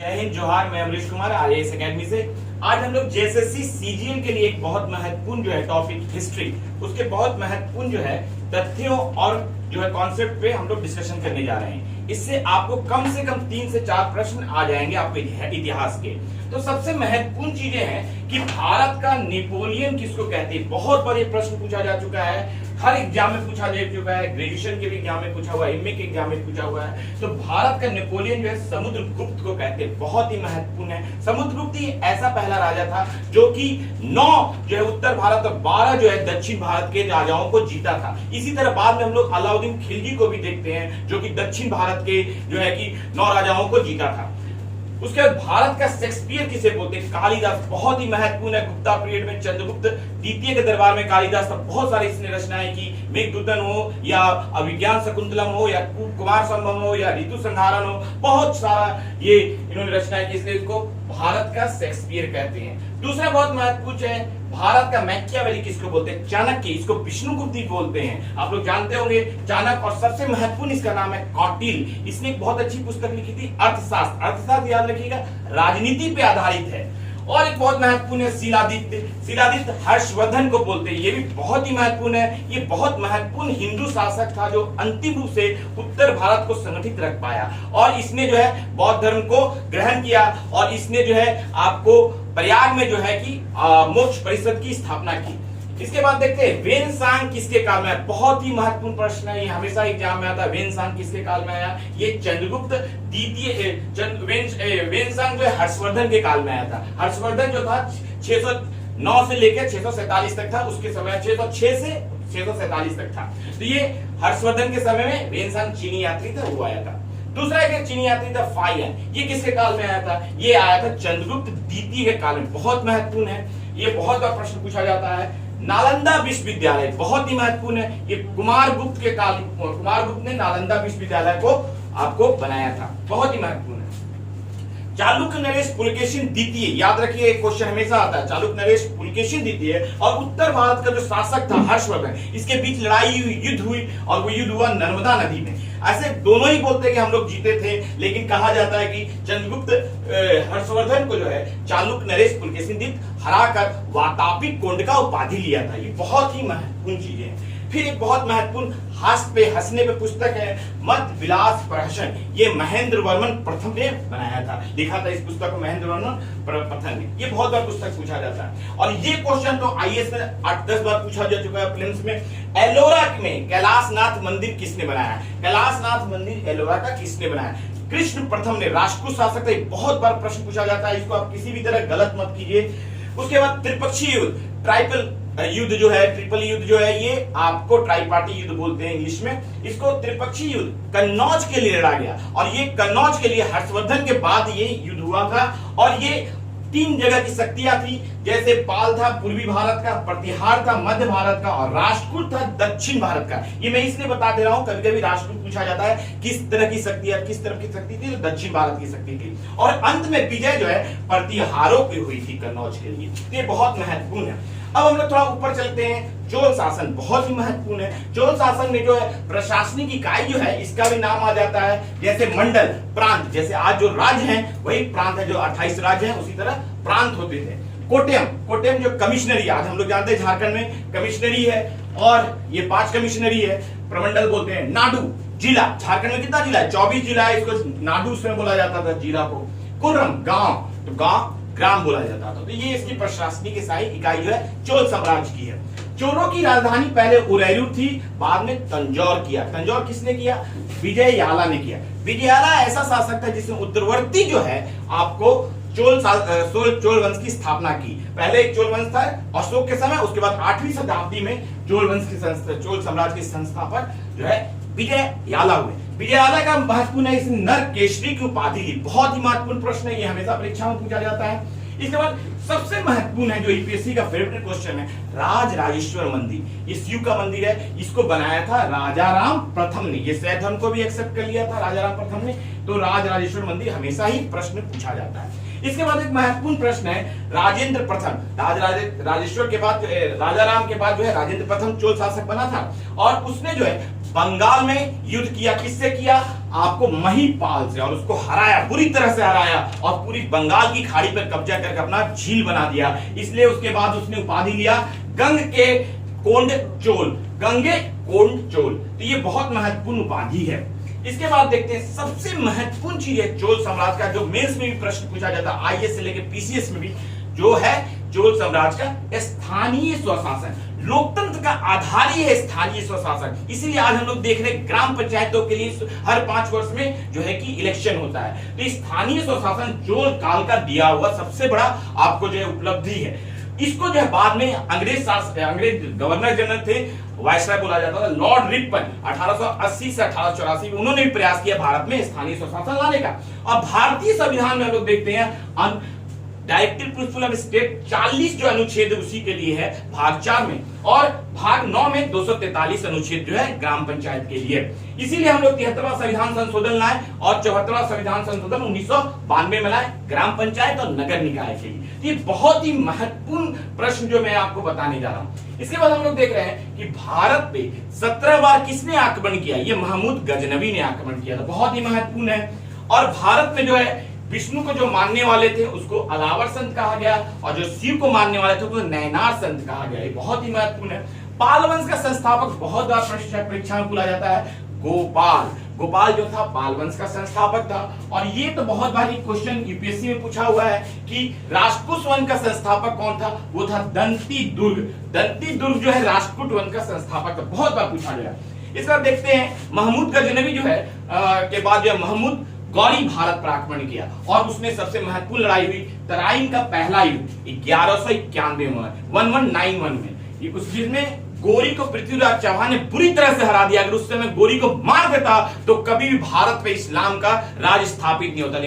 जय हिंद जोहार। मैं अमरीश कुमार आईएएस एकेडमी से। आज हम लोग जेएसएससी सीजीएल के लिए एक बहुत महत्वपूर्ण जो है टॉपिक हिस्ट्री, उसके बहुत महत्वपूर्ण जो है तथ्यों और जो है कॉन्सेप्ट पे हम लोग डिस्कशन करने जा रहे हैं। इससे आपको कम से कम 3 से 4 प्रश्न आ जाएंगे आपके इतिहास के। तो सबसे महत्वपूर्ण चीजें हैं कि भारत का नेपोलियन किसको कहते हैं। बहुत बार ये प्रश्न पूछा जा चुका है, हर एग्जाम में पूछा जा चुका है, ग्रेजुएशन के भी एग्जाम में पूछा हुआ है, एमए के एग्जाम में पूछा हुआ है। तो भारत का नेपोलियन जो है समुद्रगुप्त को कहते हैं, बहुत ही महत्वपूर्ण है। समुद्रगुप्त ही ऐसा पहला राजा था जो कि 9 जो है उत्तर भारत और 12 जो है दक्षिण भारत के राजाओं को जीता था। इसी तरह बाद में हम लोग अलाउद्दीन खिलजी को भी देखते हैं जो कि दक्षिण भारत के जो है कि 9 राजाओं को जीता था। उसके बाद भारत का शेक्सपियर किसे बोलते हैं, कालिदास बहुत ही महत्वपूर्ण है। गुप्ता पीरियड में चंद्रगुप्त द्वितीय के दरबार में कालिदास का बहुत सारी इसने रचनाएं की। मेघदूतम हो या अभिज्ञान शकुंतलम हो या कुमार संभव हो या ऋतु संहारन हो, बहुत सारा ये इन्होंने रचनाएं की, इसलिए इसको भारत का शेक्सपियर कहते हैं। दूसरा बहुत महत्वपूर्ण है भारत का मैकियावेली किसको बोलते हैं, चाणक्य, इसको विष्णुगुप्त बोलते हैं। आप लोग जानते होंगे चाणक्य। और सबसे महत्वपूर्ण इसका नाम है कौटिल्य। इसने एक बहुत अच्छी पुस्तक लिखी थी अर्थशास्त्र। अर्थशास्त्र याद रखिएगा, राजनीति पे आधारित है। और एक बहुत महत्वपूर्ण है शिलादित्य। शिलादित्य हर्षवर्धन को बोलते हैं, ये भी बहुत ही महत्वपूर्ण है। ये बहुत महत्वपूर्ण हिंदू शासक था जो अंतिम रूप से उत्तर भारत को संगठित रख पाया। और इसने जो है बौद्ध धर्म को ग्रहण किया और इसने जो है आपको प्रयाग में जो है कि मोक्ष परिषद की स्थापना की। इसके बाद देखते हैं वेनसांग किसके काल में आया। बहुत ही महत्वपूर्ण प्रश्न है, ये हमेशा एग्जाम में आता है। वेनसांग किसके काल में आया, ये चंद्रगुप्त द्वितीय। वेनसांग जो है हर्षवर्धन के काल में आया था। हर्षवर्धन जो था 609 से लेकर 647 तक था, उसके समय 606 से 647 तक था। तो ये हर्षवर्धन के समय में वेनसांग चीनी यात्री था, वो आया था। दूसरा एक चीनी यात्री था फाइन, ये किसके काल में आया था, ये आया था चंद्रगुप्त द्वितीय के काल में। बहुत महत्वपूर्ण है, ये बहुत बार प्रश्न पूछा जाता है। नालंदा विश्वविद्यालय बहुत ही महत्वपूर्ण है, ये कुमारगुप्त के काल, कुमारगुप्त ने नालंदा विश्वविद्यालय को आपको बनाया था, बहुत ही महत्वपूर्ण है। चालुक्य नरेश पुलकेशिन द्वितीय, याद रखिए क्वेश्चन हमेशा आता है। चालुक्य नरेश पुलकेशिन द्वितीय और उत्तर भारत का जो शासक था हर्षवर्धन, इसके बीच लड़ाई हुई, युद्ध हुई और वो युद्ध हुआ नर्मदा नदी में। ऐसे दोनों ही बोलते हैं कि हम लोग जीते थे, लेकिन कहा जाता है कि चंद्रगुप्त हर्षवर्धन को जो है चालुक्य नरेश पुलकेशिन द्वितीय हराकर वातापी कोंड का उपाधि लिया था। ये बहुत ही महत्वपूर्ण चीजें हैं। फिर एक बहुत महत्वपूर्ण हास्य पे हंसने पे पुस्तक है मध्य विलास प्रहसन, ये महेंद्र वर्मन प्रथम ने बनाया था, लिखा था इस पुस्तक को महेंद्र वर्मन प्रथम ने। ये बहुत बार पुस्तक पूछा जाता है और ये क्वेश्चन तो आईएएस में 8-10 बार पूछा जा चुका है प्रीलिम्स में। एलोरा में कैलाशनाथ मंदिर किसने बनाया, कैलाशनाथ मंदिर एलोरा का किसने बनाया, कृष्ण प्रथम ने, राष्ट्रकूट शासक थे। बहुत बार प्रश्न पूछा जाता है, इसको आप किसी भी तरह गलत मत कीजिए। उसके बाद त्रिपक्षीय युद्ध, ट्राइपल युद्ध जो है, ट्रिपल युद्ध जो है, ये आपको ट्राइपार्टी युद्ध बोलते हैं इंग्लिश में। इसको त्रिपक्षीय युद्ध कन्नौज के लिए लड़ा गया और ये कन्नौज के लिए हर्षवर्धन के बाद ये युद्ध हुआ था। और ये 3 जगह की शक्तियां थी, जैसे पाल था पूर्वी भारत का, प्रतिहार था मध्य भारत का और राष्ट्रकूट था दक्षिण भारत का। ये मैं इसलिए बता दे रहा हूं, कभी कभी राष्ट्रकूट पूछा जाता है किस तरह की शक्तियां, किस तरफ की शक्ति थी, तो दक्षिण भारत की शक्ति थी। और अंत में विजय जो है प्रतिहारों की हुई थी कन्नौज के लिए। ये बहुत महत्वपूर्ण है। अब हम लोग थोड़ा ऊपर चलते हैं। चोल शासन बहुत ही महत्वपूर्ण है। चोल शासन में जो है प्रशासनिक इकाई जो है, इसका भी नाम आ जाता है जैसे मंडल, प्रांत। जैसे आज जो राज्य हैं वही प्रांत है, जो 28 राज्य हैं उसी तरह प्रांत होते थे। कोटेम, कोटेम जो कमिश्नरी, आज हम लोग जानते हैं झारखंड में कमिश्नरी है और ये 5 कमिश्नरी है, प्रमंडल बोलते हैं। नाडु जिला, झारखंड में कितना जिला है, 24 जिला है, इसको नाडु उसमें बोला जाता था जिला को। कुर्रम गांव, तो गांव ग्राम बोला जाता था। तो ये इसकी प्रशासनिक इकाई जो है चोल साम्राज्य की है। चोलों की राजधानी पहले उरैरू थी, बाद में तंजौर किया। तंजौर किसने किया, विजययाला ने किया। विजययाला ऐसा शासक था जिसने उत्तरवर्ती जो है आपको चोल वंश की स्थापना की। पहले एक चोल वंश था अशोक के समय, उसके बाद 8वीं शताब्दी में चोल वंश की चोल साम्राज्य के संस्थापक जो है विजययाला हुए। विजययाला का महत्वपूर्ण है, इसने नर केसरी की उपाधि ली। बहुत ही महत्वपूर्ण प्रश्न है, ये हमेशा परीक्षा में पूछा जाता है। इसके बाद सबसे महत्वपूर्ण है जो यूपीएससी का फेवरेट क्वेश्चन है, राज राजेश्वर मंदिर। ये शिव का मंदिर है, इसको बनाया था राजाराम प्रथम ने। ये शैव धर्म को भी एक्सेप्ट कर लिया था राजाराम प्रथम ने। तो राज राजेश्वर मंदिर हमेशा ही प्रश्न पूछा जाता है। इसके बाद एक महत्वपूर्ण प्रश्न है राजेंद्र प्रथम। राजेश्वर के बाद, राजाराम के बाद जो है राजेंद्र प्रथम चोल शासक बना था और उसने जो है बंगाल में युद्ध किया। किससे किया, आपको महिपाल से, और उसको हराया, बुरी तरह से हराया, और पूरी बंगाल की खाड़ी पर कब्जा करके अपना झील बना दिया। इसलिए उसके बाद उसने उपाधि लिया गंग के कोंडचोल, गंगे कोंडचोल। तो ये बहुत महत्वपूर्ण उपाधि है। इसके बाद देखते हैं सबसे महत्वपूर्ण चीज है चोल साम्राज्य का, जो मेंस में भी प्रश्न पूछा जाता है, आईएएस से लेकर पीसीएस में भी, जो है चोल साम्राज्य का स्थानीय स्वशासन। लोकतंत्र का आधार ही है स्थानीय स्वशासन। इसीलिए आज हम लोग देख रहे हैं ग्राम पंचायतों के लिए हर 5 वर्ष में जो है कि इलेक्शन होता है। तो स्थानीय स्वशासन चोल काल का दिया हुआ सबसे बड़ा आपको जो है उपलब्धि है। इसको जो है बाद में अंग्रेज गवर्नर जनरल थे, वायसराय बोला जाता था, लॉर्ड रिपन 1880 से 1884 में उन्होंने भी प्रयास किया भारत में स्थानीय स्वशासन लाने का। और भारतीय संविधान में हम लोग देखते हैं डायरेक्टिव प्रिंसिपल ऑफ स्टेट 40 जो अनुच्छेद उसी के लिए है भाग 4 में, और भाग 9 में 243 अनुच्छेद जो है ग्राम पंचायत के लिए। इसीलिए हम लोग 73वां संविधान संशोधन लाए और 74वां संविधान संशोधन 1992 में लाए ग्राम पंचायत और नगर निकाय के लिए। ये बहुत ही महत्वपूर्ण प्रश्न जो मैं आपको बताने जा रहा हूं। इसके बाद हम लोग देख रहे हैं कि भारत पे 17 बार किसने आक्रमण किया? ये महमूद गजनवी ने आक्रमण किया था, बहुत ही महत्वपूर्ण है। और भारत में जो है विष्णु को जो मानने वाले थे उसको अलावर संत कहा गया, और जो शिव को मानने वाले थे उसको नैनार संत कहा गया। ये बहुत ही महत्वपूर्ण है। पाल वंश का संस्थापक बहुत बार परीक्षा में पूछा जाता है, गोपाल जो था पाल वंश का संस्थापक था। और ये तो बहुत बार क्वेश्चन यूपीएससी में पूछा हुआ है कि राष्ट्रकूट वंश का संस्थापक कौन था? वो था दंती दुर्ग जो है राष्ट्रकूट वंश का संस्थापक था, बहुत बार पूछा गया। इस बार देखते हैं महमूद गजनवी जो है के बाद जो महमूद गौरी भारत पर आक्रमण किया, और उसमें सबसे महत्वपूर्ण लड़ाई हुई तराइन का पहला युद्ध 1191 में 1191 में, उस जिसमें गोरी को पृथ्वीराज चौहान ने बुरी तरह से हरा दिया। अगर उस समय गोरी को मार देता तो कभी भी भारत पे इस्लाम का राज स्थापित नहीं होता।